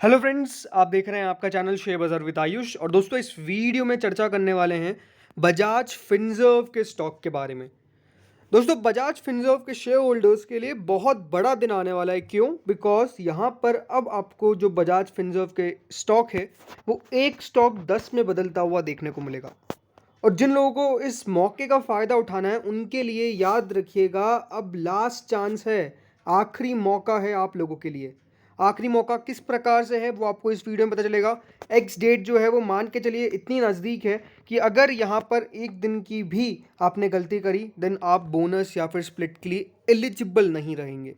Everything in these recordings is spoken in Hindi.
हेलो फ्रेंड्स, आप देख रहे हैं आपका चैनल शेयर बाजार विद आयुष। और दोस्तों, इस वीडियो में चर्चा करने वाले हैं बजाज फिनसर्व के स्टॉक के बारे में। दोस्तों, बजाज फिनसर्व के शेयर होल्डर्स के लिए बहुत बड़ा दिन आने वाला है। क्यों? बिकॉज यहाँ पर अब आपको जो बजाज फिनसर्व के स्टॉक है वो एक स्टॉक 10 में बदलता हुआ देखने को मिलेगा। और जिन लोगों को इस मौके का फ़ायदा उठाना है उनके लिए याद रखिएगा, अब लास्ट चांस है, आखिरी मौका है आप लोगों के लिए। आखिरी मौका किस प्रकार से है वो आपको इस वीडियो में पता चलेगा। एक्स डेट जो है वो मान के चलिए इतनी नज़दीक है कि अगर यहाँ पर एक दिन की भी आपने गलती करी देन आप बोनस या फिर स्प्लिट के लिए एलिजिबल नहीं रहेंगे।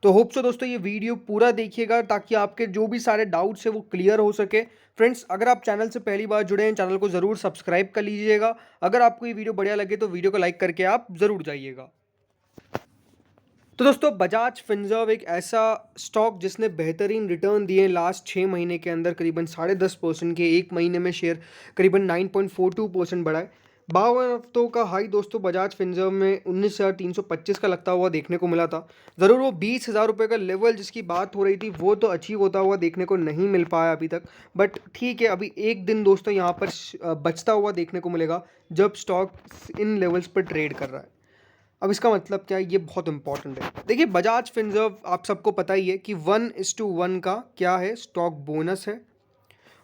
तो होप सो दोस्तों, ये वीडियो पूरा देखिएगा ताकि आपके जो भी सारे डाउट्स है वो क्लियर हो सके। फ्रेंड्स, अगर आप चैनल से पहली बार जुड़े हैं, चैनल को ज़रूर सब्सक्राइब कर लीजिएगा। अगर आपको ये वीडियो बढ़िया लगे तो वीडियो को लाइक करके आप ज़रूर जाइएगा। तो दोस्तों, बजाज फिनसर्व एक ऐसा स्टॉक जिसने बेहतरीन रिटर्न दिए लास्ट 6 महीने के अंदर, करीबन 10.5% के, एक महीने में शेयर करीबन 9.42% बढ़ा है। 52 हफ्तों का हाई दोस्तों बजाज फिनसर्व में 19,325 का लगता हुआ देखने को मिला था। ज़रूर वो 20,000 रुपये का लेवल जिसकी बात हो रही थी वो तो अचीव होता हुआ देखने को नहीं मिल पाया अभी तक। बट ठीक है, अभी एक दिन दोस्तों यहाँ पर बचता हुआ देखने को मिलेगा जब स्टॉक इन लेवल्स पर ट्रेड कर रहा है। अब इसका मतलब क्या है, ये बहुत इंपॉर्टेंट है। देखिए, बजाज फिनसर्व आप सबको पता ही है कि 1:1 का क्या है, स्टॉक बोनस है,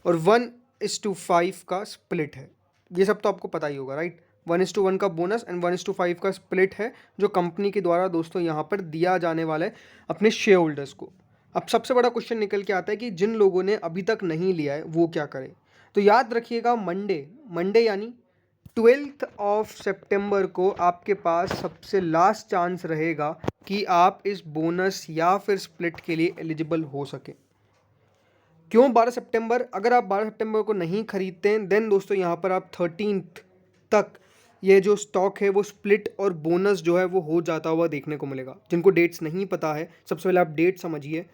और 1:5 का स्प्लिट है। ये सब तो आपको पता ही होगा, राइट। 1:1 का बोनस एंड 1:5 का स्प्लिट है जो कंपनी के द्वारा दोस्तों यहाँ पर दिया जाने वाला है अपने शेयर होल्डर्स को। अब सबसे बड़ा क्वेश्चन निकल के आता है कि जिन लोगों ने अभी तक नहीं लिया है वो क्या करें। तो याद रखिएगा, मंडे मंडे यानी 12 सितंबर को आपके पास सबसे लास्ट चांस रहेगा कि आप इस बोनस या फिर स्प्लिट के लिए एलिजिबल हो सके। क्यों 12 सितंबर? अगर आप 12 सितंबर को नहीं खरीदते हैं देन दोस्तों यहाँ पर आप 13th तक ये जो स्टॉक है वो स्प्लिट और बोनस जो है वो हो जाता हुआ देखने को मिलेगा। जिनको डेट्स नहीं पता है, सबसे पहले आप डेट समझिए।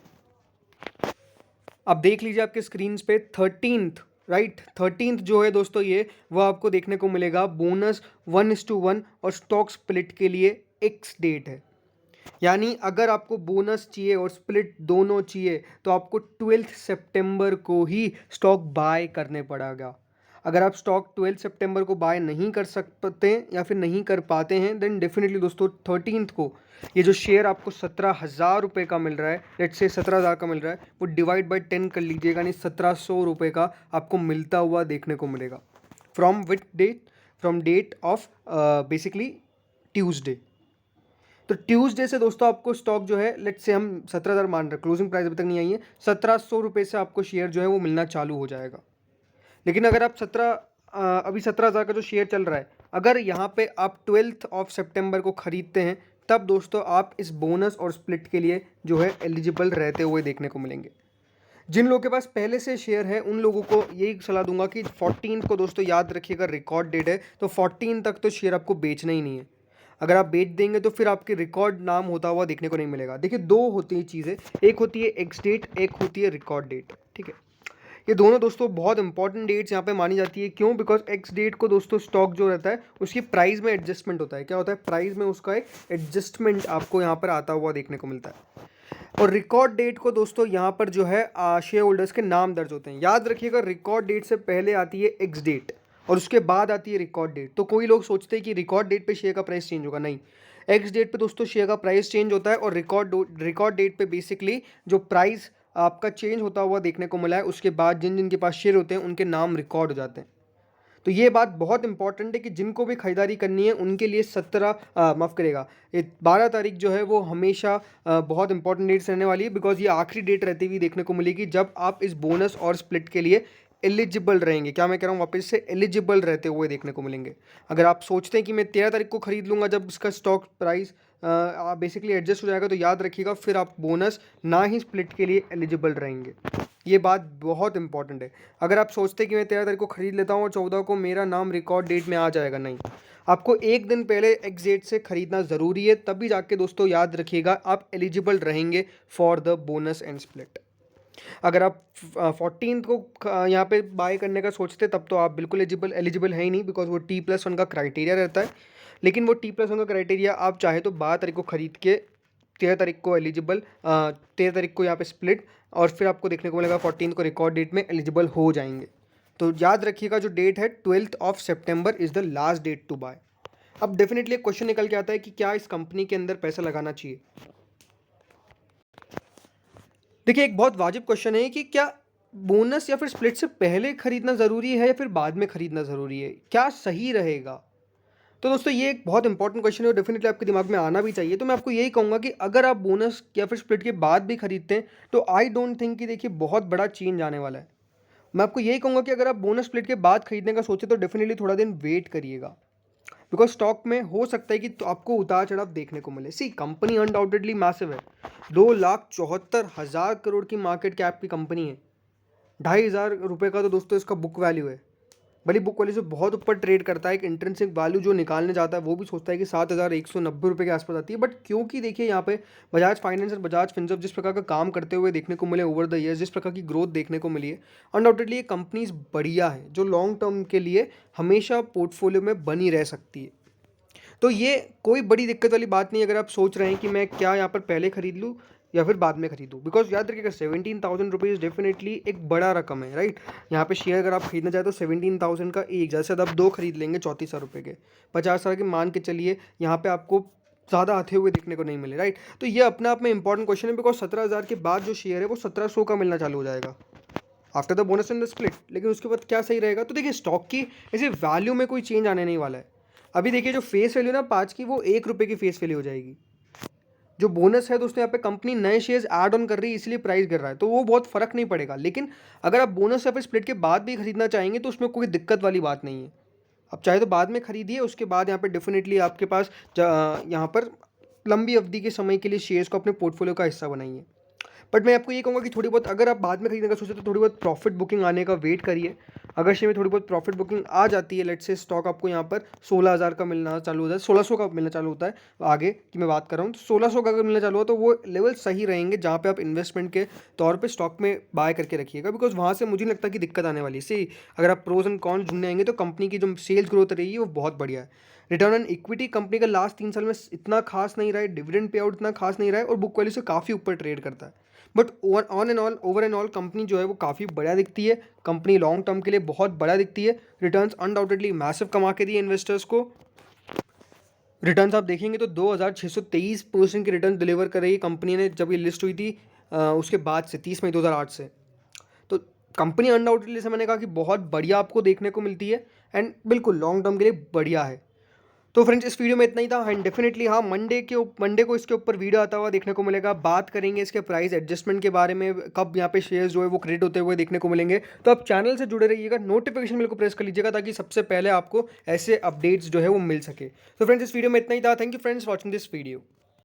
आप देख लीजिए आपके स्क्रीन पे 13th, राइट। 13th जो है दोस्तों ये वो आपको देखने को मिलेगा बोनस 1:1 और स्टॉक स्प्लिट के लिए एक्स डेट है। यानी अगर आपको बोनस चाहिए और स्प्लिट दोनों चाहिए तो आपको 12 सितंबर को ही स्टॉक बाय करने पड़ेगा। अगर आप स्टॉक 12 सितंबर को बाय नहीं कर सकते या फिर नहीं कर पाते हैं देन डेफिनेटली दोस्तों 13th को ये जो शेयर आपको 17,000 रुपये का मिल रहा है, लेट्स से 17,000 का मिल रहा है, वो डिवाइड बाय 10 कर लीजिएगा, यानी 1,700 रुपये का आपको मिलता हुआ देखने को मिलेगा। From which date? From date of basically Tuesday. तो ट्यूसडे से दोस्तों आपको स्टॉक जो है, लेट्स से हम 17,000 मान रहे हैं, क्लोजिंग प्राइस अभी तक नहीं आई है, 1,700 रुपये से आपको शेयर जो है वो मिलना चालू हो जाएगा। लेकिन अगर आप अभी 17,000 का जो शेयर चल रहा है, अगर यहाँ पे आप 12 सितंबर को ख़रीदते हैं तब दोस्तों आप इस बोनस और स्प्लिट के लिए जो है एलिजिबल रहते हुए देखने को मिलेंगे। जिन लोगों के पास पहले से शेयर है उन लोगों को यही सलाह दूंगा कि 14 को दोस्तों याद रखिएगा रिकॉर्ड डेट है, तो 14 तक तो शेयर आपको बेचना ही नहीं है। अगर आप बेच देंगे तो फिर आपके रिकॉर्ड नाम होता हुआ देखने को नहीं मिलेगा। देखिए, दो होती है चीज़ें, एक होती है एक्स डेट, एक होती है रिकॉर्ड डेट, ठीक है। ये दोनों दोस्तों बहुत इंपॉर्टेंट डेट्स यहाँ पे मानी जाती है। क्यों? बिकॉज एक्स डेट को दोस्तों स्टॉक जो रहता है उसकी प्राइस में एडजस्टमेंट होता है। क्या होता है? प्राइस में उसका एक एडजस्टमेंट आपको यहाँ पर आता हुआ देखने को मिलता है। और रिकॉर्ड डेट को दोस्तों यहाँ पर जो है शेयर होल्डर्स के नाम दर्ज होते हैं। याद रखिएगा, रिकॉर्ड डेट से पहले आती है एक्स डेट और उसके बाद आती है रिकॉर्ड डेट। तो कोई लोग सोचते हैं कि रिकॉर्ड डेट पे शेयर का प्राइस चेंज होगा, नहीं। एक्स डेट पे दोस्तों शेयर का प्राइस चेंज होता है और रिकॉर्ड डेट पे बेसिकली जो प्राइस आपका चेंज होता हुआ देखने को मिला है उसके बाद जिन जिनके पास शेयर होते हैं उनके नाम रिकॉर्ड हो जाते हैं। तो ये बात बहुत इंपॉर्टेंट है कि जिनको भी खरीदारी करनी है उनके लिए 12 तारीख जो है वो हमेशा बहुत इंपॉर्टेंट डेट्स रहने वाली है। बिकॉज ये आखिरी डेट रहती हुई देखने को मिलेगी जब आप इस बोनस और स्प्लिट के लिए एलिजिबल रहेंगे। क्या मैं कह रहा हूँ, वापस से एलिजिबल रहते हुए देखने को मिलेंगे। अगर आप सोचते हैं कि मैं 13 तारीख को खरीद लूँगा जब इसका स्टॉक प्राइस बेसिकली एडजस्ट हो जाएगा, तो याद रखिएगा फिर आप बोनस ना ही स्प्लिट के लिए एलिजिबल रहेंगे। ये बात बहुत इंपॉर्टेंट है। अगर आप सोचते हैं कि मैं 13 तारीख को खरीद लेता हूँ और 14 को मेरा नाम रिकॉर्ड डेट में आ जाएगा, नहीं। आपको एक दिन पहले एक्स डेट से खरीदना ज़रूरी है, तभी जाके दोस्तों याद रखिएगा आप एलिजिबल रहेंगे for the bonus and split. अगर आप 14 को यहाँ पे बाय करने का सोचते तब तो आप बिल्कुल एलिजिबल है ही नहीं, बिकॉज वो T+1 का क्राइटेरिया रहता है। लेकिन वो T+1 का क्राइटेरिया आप चाहे तो 12 तारीख को खरीद के 13 तारीख को एलिजिबल, 13 तारीख को यहाँ पे स्प्लिट और फिर आपको देखने को मिलेगा 14 को रिकॉर्ड डेट में एलिजिबल हो जाएंगे। तो याद रखिएगा जो डेट है 12 सितंबर is the last date to buy. अब डेफिनेटली एक क्वेश्चन निकल के आता है कि क्या इस कंपनी के अंदर पैसा लगाना चाहिए। देखिए एक बहुत वाजिब क्वेश्चन है कि क्या बोनस या फिर स्प्लिट से पहले खरीदना ज़रूरी है या फिर बाद में खरीदना ज़रूरी है, क्या सही रहेगा। तो दोस्तों ये एक बहुत इंपॉर्टेंट क्वेश्चन है और डेफिनेटली आपके दिमाग में आना भी चाहिए। तो मैं आपको यही कहूँगा कि अगर आप बोनस या फिर स्प्लिट के बाद भी खरीदते हैं तो आई डोंट थिंक कि देखिए बहुत बड़ा चेंज आने वाला है। मैं आपको यही कहूँगा कि अगर आप बोनस स्प्लिट के बाद खरीदने का सोचें तो डेफिनेटली थोड़ा दिन वेट करिएगा, बिकॉज स्टॉक में हो सकता है कि तो आपको उतार चढ़ाव देखने को मिले। सी कंपनी अनडाउटेडली मैसिव है, 2,74,000 करोड़ की मार्केट कैप की कंपनी है। 2,500 रुपये का तो दोस्तों इसका बुक वैल्यू है। भले बुक वैल्यू से बहुत ऊपर ट्रेड करता है, एक इंट्रिंसिक वैल्यू जो निकालने जाता है वो भी सोचता है कि 7,190 रुपये के आसपास आती है। बट क्योंकि देखिए यहाँ पे बजाज फाइनेंस और बजाज फिनसर्व जिस प्रकार का काम करते हुए देखने को मिले ओवर द ईयर्स, जिस प्रकार की ग्रोथ देखने को मिली है, अनडाउटेडली ये कंपनीज बढ़िया है जो लॉन्ग टर्म के लिए हमेशा पोर्टफोलियो में बनी रह सकती है। तो ये कोई बड़ी दिक्कत वाली बात नहीं अगर आप सोच रहे हैं कि मैं क्या यहाँ पर पहले खरीद लूँ या फिर बाद में खरीदूँ, बिकॉज याद रखिएगा 17,000 रुपीज़ डेफिनेटली एक बड़ा रकम है, राइट। यहाँ पे शेयर अगर आप खरीदना चाहें तो 17,000 का एक, ज़्यादा से ज़्यादा आप 2 खरीद लेंगे 34,000 रुपये के, 50 साल के मान के चलिए, यहाँ पे आपको ज़्यादा आते हुए देखने को नहीं मिले, राइट। तो ये अपने आप में इंपॉर्टेंट क्वेश्चन है, बिकॉज 17,000 के बाद जो शेयर है वो 1,700 का मिलना चालू हो जाएगा after the bonus and the split. लेकिन उसके बाद क्या सही रहेगा, तो देखिए स्टॉक की ऐसे वैल्यू में कोई चेंज आने नहीं वाला है। अभी देखिए जो फेस वैल्यू ना 5 की, वो 1 रुपये की फेस वैल्यू हो जाएगी। जो बोनस है दोस्तों यहाँ पे कंपनी नए शेयर्स ऐड ऑन कर रही है इसलिए प्राइस गिर रहा है, तो वो बहुत फर्क नहीं पड़ेगा। लेकिन अगर आप बोनस या फिर स्प्लिट के बाद भी खरीदना चाहेंगे तो उसमें कोई दिक्कत वाली बात नहीं है। आप चाहे तो बाद में खरीदिए, उसके बाद यहाँ पे डेफिनेटली आपके पास यहाँ पर लंबी अवधि के समय के लिए शेयर्स को अपने पोर्टफोलियो का हिस्सा बनाइए। बट मैं आपको ये कहूँगा कि थोड़ी बहुत अगर आप बाद में खरीदने का सोचते तो थोड़ी बहुत प्रॉफिट बुकिंग आने का वेट करिए। अगर शेयर में थोड़ी बहुत प्रॉफिट बुकिंग आ जाती है, लेट्स से स्टॉक आपको यहाँ पर 16,000 का मिलना चालू होता है, 1,600 का मिलना चालू होता है आगे की मैं बात कर रहा हूँ, तो 1,600 का अगर मिलना चालू हो तो वो लेवल सही रहेंगे जहाँ पे आप इन्वेस्टमेंट के तौर पे स्टॉक में बाय करके रखिएगा, बिकॉज वहाँ से मुझे नहीं लगता कि दिक्कत आने वाली है। सी अगर आप प्रोज एंड कॉन्स ढूंढने आएंगे तो कंपनी की जो सेल्स ग्रोथ रही है वो बहुत बढ़िया है। रिटर्न ऑन इक्विटी कंपनी का लास्ट 3 साल में इतना खास नहीं रहा है, डिविडेंड पे आउट इतना खास नहीं रहा है और बुक वैल्यू से काफ़ी ऊपर ट्रेड करता है। But on and all over and all company जो है वो काफ़ी बढ़िया दिखती है, कंपनी लॉन्ग टर्म के लिए बहुत बड़ा दिखती है। रिटर्न्स अनडाउटेडली मैसिव कमा के दिए इन्वेस्टर्स को। रिटर्न्स आप देखेंगे तो 2,623% के रिटर्न डिलीवर कर रही है कंपनी ने जब ये लिस्ट हुई थी उसके बाद से 30 मई 2008 से। तो कंपनी अनडाउटेडली जैसे मैंने कहा कि बहुत बढ़िया आपको देखने को मिलती है एंड बिल्कुल लॉन्ग टर्म के लिए बढ़िया है। तो फ्रेंड्स इस वीडियो में इतना ही था एंड डेफिनेटली हाँ मंडे को इसके ऊपर वीडियो आता हुआ देखने को मिलेगा। बात करेंगे इसके प्राइस एडजस्टमेंट के बारे में, कब यहाँ पे शेयर्स जो है वो क्रेडिट होते हुए देखने को मिलेंगे। तो आप चैनल से जुड़े रहिएगा, नोटिफिकेशन बिल को प्रेस कर लीजिएगा ताकि सबसे पहले आपको ऐसे अपडेट्स जो है वो मिल सके। तो फ्रेंड्स इस वीडियो में इतना ही था। Thank you friends watching this video.